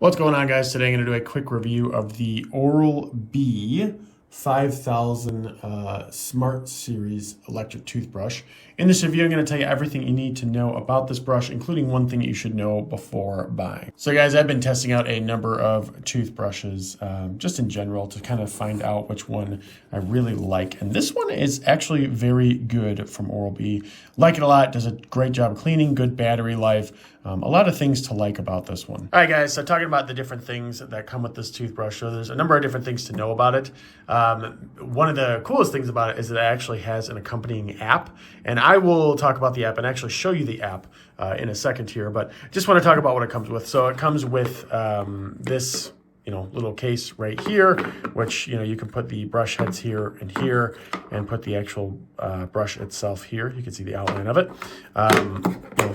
What's going on, guys? Today I'm going to do a quick review of the Oral-B 5000 Smartseries electric toothbrush. In this review, I'm going to tell you everything you need to know about this brush, including one thing you should know before buying. So guys, I've been testing out a number of toothbrushes just in general to kind of find out which one I really like. And this one is actually very good from Oral-B. Like it a lot, does a great job of cleaning, good battery life. A lot of things to like about this one. All right, guys, so talking about the different things that come with this toothbrush. So there's a number of different things to know about it. One of the coolest things about it is that it actually has an accompanying app. And I will talk about the app and actually show you the app in a second here, but just want to talk about what it comes with. So it comes with this little case right here, which, you can put the brush heads here and put the actual brush itself here. You can see the outline of it.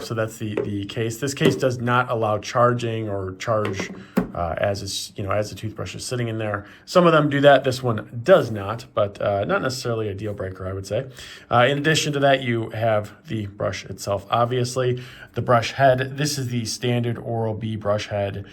So that's the case. This case does not allow charging or charge as the toothbrush is sitting in there. Some of them do that. This one does not, but not necessarily a deal breaker, I would say. In addition to that, you have the brush itself, obviously. The brush head, this is the standard Oral-B brush head,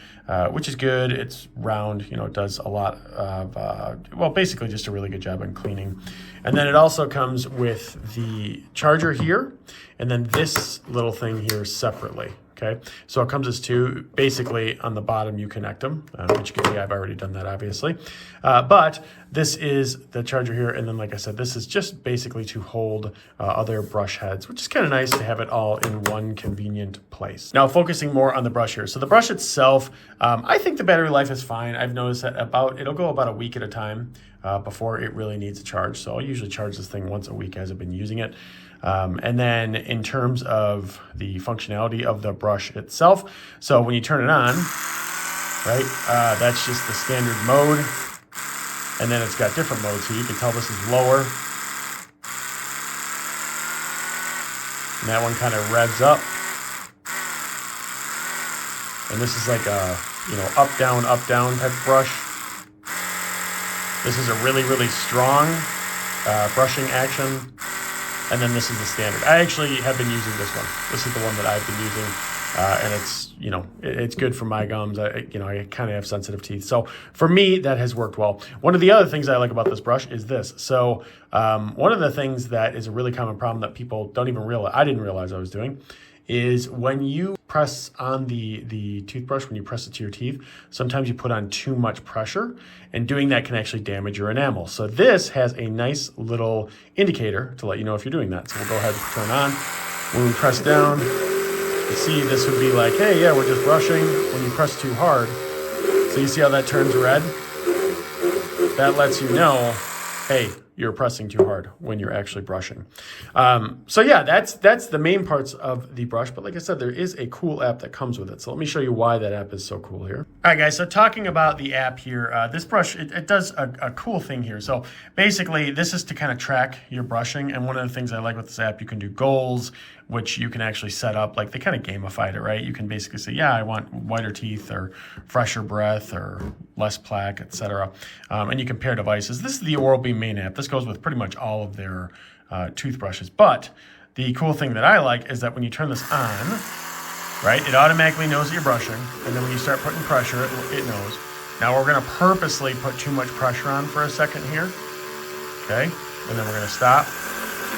which is good. It's round, it does a lot of, basically just a really good job on cleaning. And then it also comes with the charger here, and then this little thing here separately. Okay, so it comes as two. Basically, on the bottom, you connect them, which you can see I've already done that, obviously. But this is the charger here, and then, like I said, this is just basically to hold other brush heads, which is kind of nice to have it all in one convenient place. Now, focusing more on the brush here. So the brush itself, I think the battery life is fine. I've noticed that it'll go about a week at a time before it really needs a charge. So I'll usually charge this thing once a week as I've been using it. And then in terms of the functionality of the brush itself, so when you turn it on, right, that's just the standard mode. And then it's got different modes here. You can tell this is lower. And that one kind of revs up. And this is like a, up, down type of brush. This is a really, really strong brushing action. And then this is the standard. I actually have been using this one. This is the one that I've been using. And it's, it's good for my gums. I kind of have sensitive teeth. So for me, that has worked well. One of the other things I like about this brush is this. So one of the things that is a really common problem that people don't even realize, I didn't realize I was doing, is when you press on the toothbrush, when you press it to your teeth, sometimes you put on too much pressure, and doing that can actually damage your enamel. So this has a nice little indicator to let you know if you're doing that. So we'll go ahead and turn on. When we press down, you see this would be like, hey, yeah, we're just brushing. When you press too hard, so you see how that turns red? That lets you know, hey, you're pressing too hard when you're actually brushing. So yeah, that's the main parts of the brush. But like I said, there is a cool app that comes with it. So let me show you why that app is so cool here. All right, guys, so talking about the app here, this brush, it does a cool thing here. So basically, this is to kind of track your brushing. And one of the things I like with this app, you can do goals, which you can actually set up. Like, they kind of gamified it, right? You can basically say, yeah, I want whiter teeth or fresher breath or less plaque, etc. And you can pair devices. This is the Oral-B main app. This goes with pretty much all of their toothbrushes. But the cool thing that I like is that when you turn this on, right, it automatically knows that you're brushing. And then when you start putting pressure, it knows. Now we're going to purposely put too much pressure on for a second here. Okay, and then we're going to stop.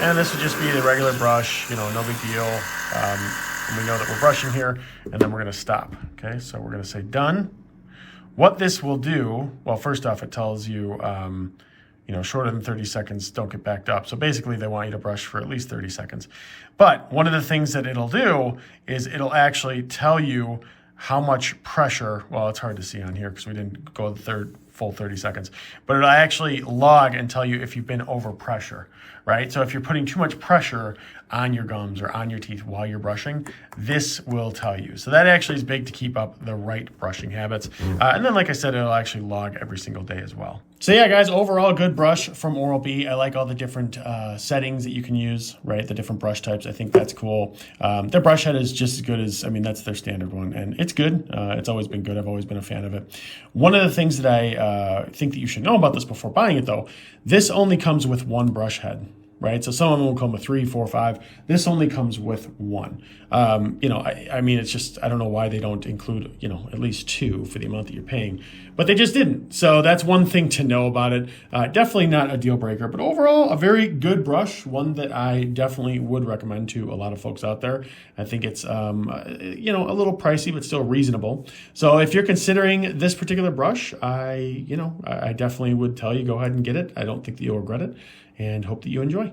And this would just be the regular brush, no big deal. And we know that we're brushing here, and then we're going to stop. Okay, so we're going to say done. What this will do, well, first off, it tells you, shorter than 30 seconds, don't get backed up. So basically, they want you to brush for at least 30 seconds. But one of the things that it'll do is it'll actually tell you how much pressure, well, it's hard to see on here because we didn't go the full 30 seconds, but it'll actually log and tell you if you've been over pressure, right? So if you're putting too much pressure on your gums or on your teeth while you're brushing, this will tell you. So that actually is big to keep up the right brushing habits. And then, like I said, it'll actually log every single day as well. So yeah, guys, overall good brush from Oral-B. I like all the different settings that you can use, right? The different brush types. I think that's cool. Their brush head is just as good as, that's their standard one, and it's good. It's always been good. I've always been a fan of it. One of the things that I think that you should know about this before buying it, though, this only comes with one brush head. right? So some of them will come with 3, 4, 5. This only comes with 1. I mean, it's just, I don't know why they don't include, at least 2 for the amount that you're paying, but they just didn't. So that's one thing to know about it. Definitely not a deal breaker, but overall, a very good brush, one that I definitely would recommend to a lot of folks out there. I think it's, a little pricey, but still reasonable. So if you're considering this particular brush, I definitely would tell you, go ahead and get it. I don't think that you'll regret it, and hope that you enjoy.